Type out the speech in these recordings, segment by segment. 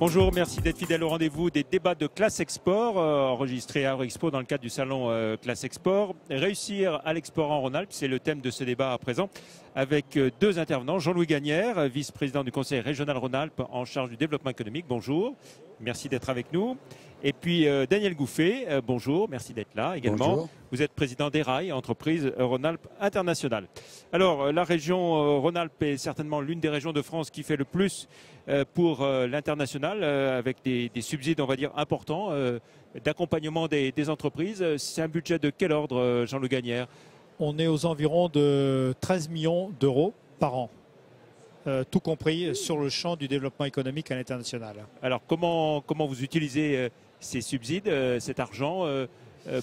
Bonjour, merci d'être fidèle au rendez-vous des débats de Classe Export, enregistrés à Eurexpo dans le cadre du salon Classe Export. Réussir à l'export en Rhône-Alpes, c'est le thème de ce débat à présent, avec deux intervenants. Jean-Louis Gagnère, vice-président du Conseil régional Rhône-Alpes en charge du développement économique. Bonjour, merci d'être avec nous. Et puis Daniel Gouffet, bonjour, merci d'être là également. Bonjour. Vous êtes président d'ERAI, entreprise Rhône-Alpes internationale. Alors, la région Rhône-Alpes est certainement l'une des régions de France qui fait le plus pour l'international, avec des subsides, on va dire, importants, d'accompagnement des entreprises. C'est un budget de quel ordre, Jean-Louis Gagnère? On est aux environs de 13 millions d'euros par an, tout compris sur le champ du développement économique à l'international. Alors, comment vous utilisez ces subsides, cet argent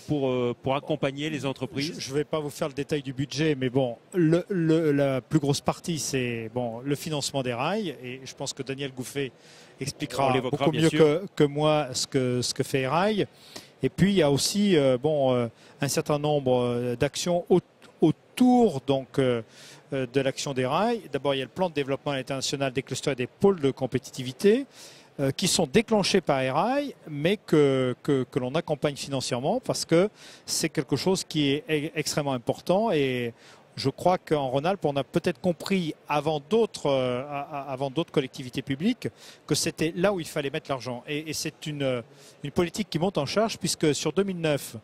pour accompagner les entreprises? Je ne vais pas vous faire le détail du budget, mais bon, la plus grosse partie, c'est le financement des rails. Et je pense que Daniel Gouffet expliquera beaucoup mieux que moi ce que fait ERAI. Et puis, il y a aussi un certain nombre d'actions autour de l'action des rails. D'abord, il y a le plan de développement international des clusters et des pôles de compétitivité qui sont déclenchés par ERAI, mais que l'on accompagne financièrement parce que c'est quelque chose qui est extrêmement important. Et je crois qu'en Rhône-Alpes, on a peut-être compris avant d'autres collectivités publiques que c'était là où il fallait mettre l'argent. Et c'est une politique qui monte en charge puisque sur 2009,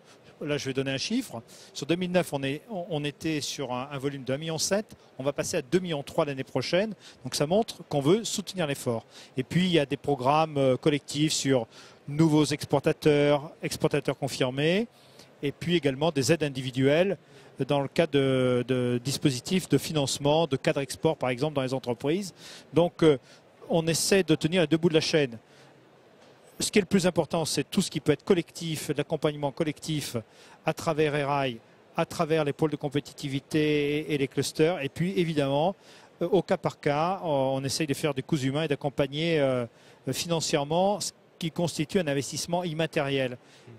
là je vais donner un chiffre, sur 2009 on était sur un volume de 1,7 million, on va passer à 2,3 millions l'année prochaine, donc ça montre qu'on veut soutenir l'effort. Et puis il y a des programmes collectifs sur nouveaux exportateurs confirmés, et puis également des aides individuelles dans le cadre de dispositifs de financement, de cadres export par exemple dans les entreprises. Donc on essaie de tenir les deux bouts de la chaîne. Ce qui est le plus important, c'est tout ce qui peut être collectif, l'accompagnement collectif à travers ERAI, à travers les pôles de compétitivité et les clusters. Et puis évidemment, au cas par cas, on essaye de faire des coups humains et d'accompagner financièrement ce qui constitue un investissement immatériel.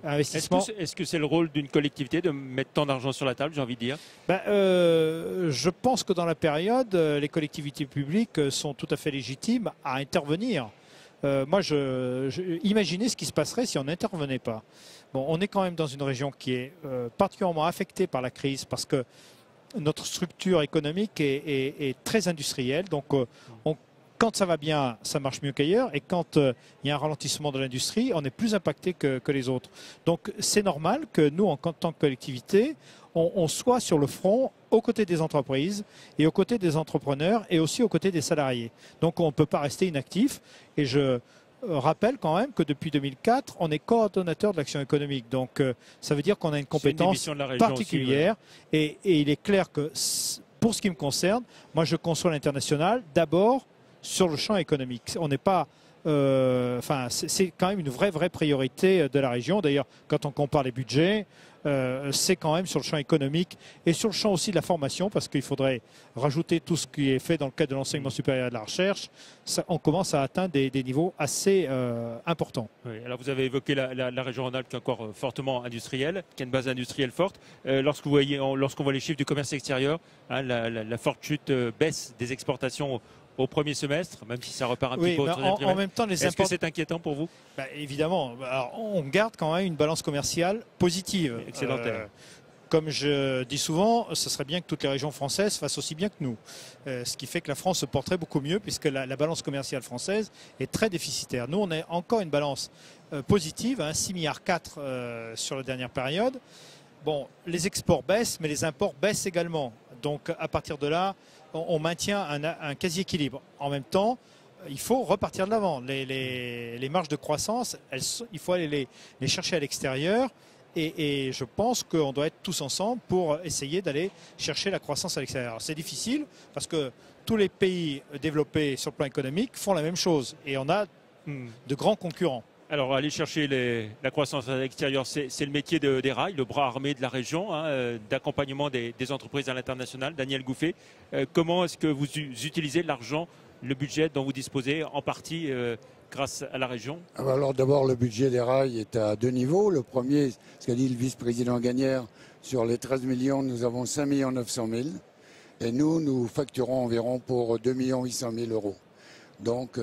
Est-ce que c'est le rôle d'une collectivité de mettre tant d'argent sur la table, j'ai envie de dire? Je pense que dans la période, les collectivités publiques sont tout à fait légitimes à intervenir. Moi, imaginez ce qui se passerait si on n'intervenait pas. Bon, on est quand même dans une région qui est particulièrement affectée par la crise parce que notre structure économique est très industrielle. Donc, quand ça va bien, ça marche mieux qu'ailleurs. Et quand il y a un ralentissement de l'industrie, on est plus impacté que les autres. Donc, c'est normal que nous, en tant que collectivité, on soit sur le front aux côtés des entreprises et aux côtés des entrepreneurs et aussi aux côtés des salariés. Donc on ne peut pas rester inactif. Et je rappelle quand même que depuis 2004, on est coordonnateur de l'action économique. Donc ça veut dire qu'on a une compétence particulière. Aussi, ouais. Et il est clair que pour ce qui me concerne, moi je conçois l'international d'abord sur le champ économique. On n'est pas... c'est quand même une vraie priorité de la région. D'ailleurs, quand on compare les budgets, c'est quand même sur le champ économique et sur le champ aussi de la formation, parce qu'il faudrait rajouter tout ce qui est fait dans le cadre de l'enseignement supérieur et de la recherche. On commence à atteindre des niveaux assez importants. Oui, alors vous avez évoqué la région Rhône-Alpes qui est encore fortement industrielle, qui a une base industrielle forte. Lorsqu'on voit les chiffres du commerce extérieur, la forte chute baisse des exportations au premier semestre, même si ça repart un petit peu au troisième trimestre. En même temps, est-ce que c'est inquiétant pour vous? Évidemment. Alors, on garde quand même une balance commerciale positive. Excellent. Comme je dis souvent, ce serait bien que toutes les régions françaises fassent aussi bien que nous. Ce qui fait que la France se porterait beaucoup mieux puisque la balance commerciale française est très déficitaire. Nous, on a encore une balance positive, 6,4 milliards sur la dernière période. Bon, les exports baissent, mais les imports baissent également. Donc, à partir de là, on maintient un quasi-équilibre. En même temps, il faut repartir de l'avant. Les marges de croissance, il faut aller les chercher à l'extérieur. Et je pense qu'on doit être tous ensemble pour essayer d'aller chercher la croissance à l'extérieur. C'est difficile parce que tous les pays développés sur le plan économique font la même chose. Et on a de grands concurrents. Alors, aller chercher la croissance à l'extérieur, c'est le métier d'ERAI, le bras armé de la région, d'accompagnement des entreprises à l'international. Daniel Gouffet, comment est-ce que vous utilisez l'argent, le budget dont vous disposez en partie grâce à la région? Alors d'abord, le budget d'ERAI est à deux niveaux. Le premier, ce qu'a dit le vice-président Gagnère, sur les 13 millions, nous avons 5 900 000. Et nous facturons environ pour 2 800 000 euros. Donc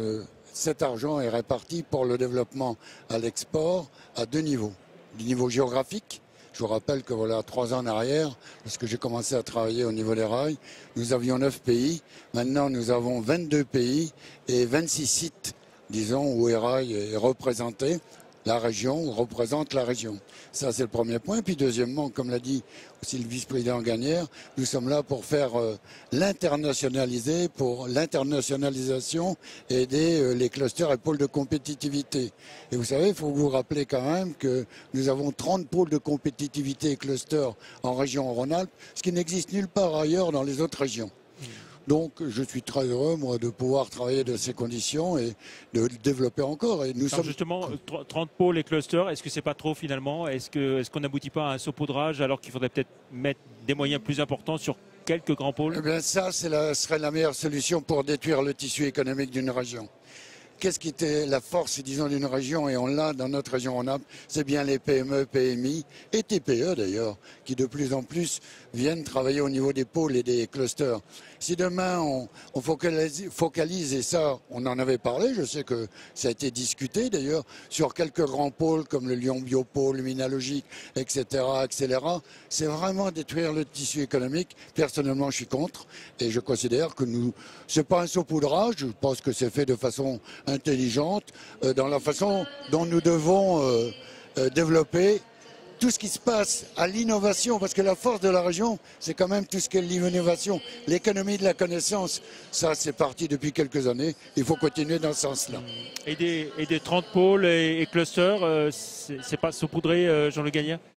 cet argent est réparti pour le développement à l'export à 2 niveaux. Du niveau géographique, je vous rappelle que voilà 3 ans en arrière, lorsque j'ai commencé à travailler au niveau des rails, nous avions 9 pays. Maintenant, nous avons 22 pays et 26 sites, disons, où Erail est représenté. La région représente la région. Ça, c'est le premier point. Puis deuxièmement, comme l'a dit aussi le vice-président Gagnère, nous sommes là pour faire l'internationaliser, pour l'internationalisation et aider les clusters et pôles de compétitivité. Et vous savez, il faut vous rappeler quand même que nous avons 30 pôles de compétitivité et clusters en région Rhône-Alpes, ce qui n'existe nulle part ailleurs dans les autres régions. Donc, je suis très heureux, moi, de pouvoir travailler dans ces conditions et de le développer encore. Et nous sommes... Justement, 30 pôles et clusters, est-ce que c'est pas trop finalement? Est-ce qu'on n'aboutit pas à un saupoudrage alors qu'il faudrait peut-être mettre des moyens plus importants sur quelques grands pôles? Eh bien, ça, serait la meilleure solution pour détruire le tissu économique d'une région. Qu'est-ce qui était la force, disons, d'une région, et on l'a dans notre région en Alpes, c'est bien les PME, PMI et TPE d'ailleurs, qui de plus en plus viennent travailler au niveau des pôles et des clusters. Si demain on focalise, et ça on en avait parlé, je sais que ça a été discuté d'ailleurs, sur quelques grands pôles comme le Lyon Biopôle, Luminologique, etc., etc., c'est vraiment détruire le tissu économique. Personnellement, je suis contre et je considère que c'est pas un saupoudrage, je pense que c'est fait de façon intelligente, dans la façon dont nous devons développer tout ce qui se passe à l'innovation, parce que la force de la région, c'est quand même tout ce qui est l'innovation, l'économie de la connaissance. Ça, c'est parti depuis quelques années. Il faut continuer dans ce sens-là. Et des 30 pôles et clusters, c'est pas saupoudré, Jean-Luc Gagnère?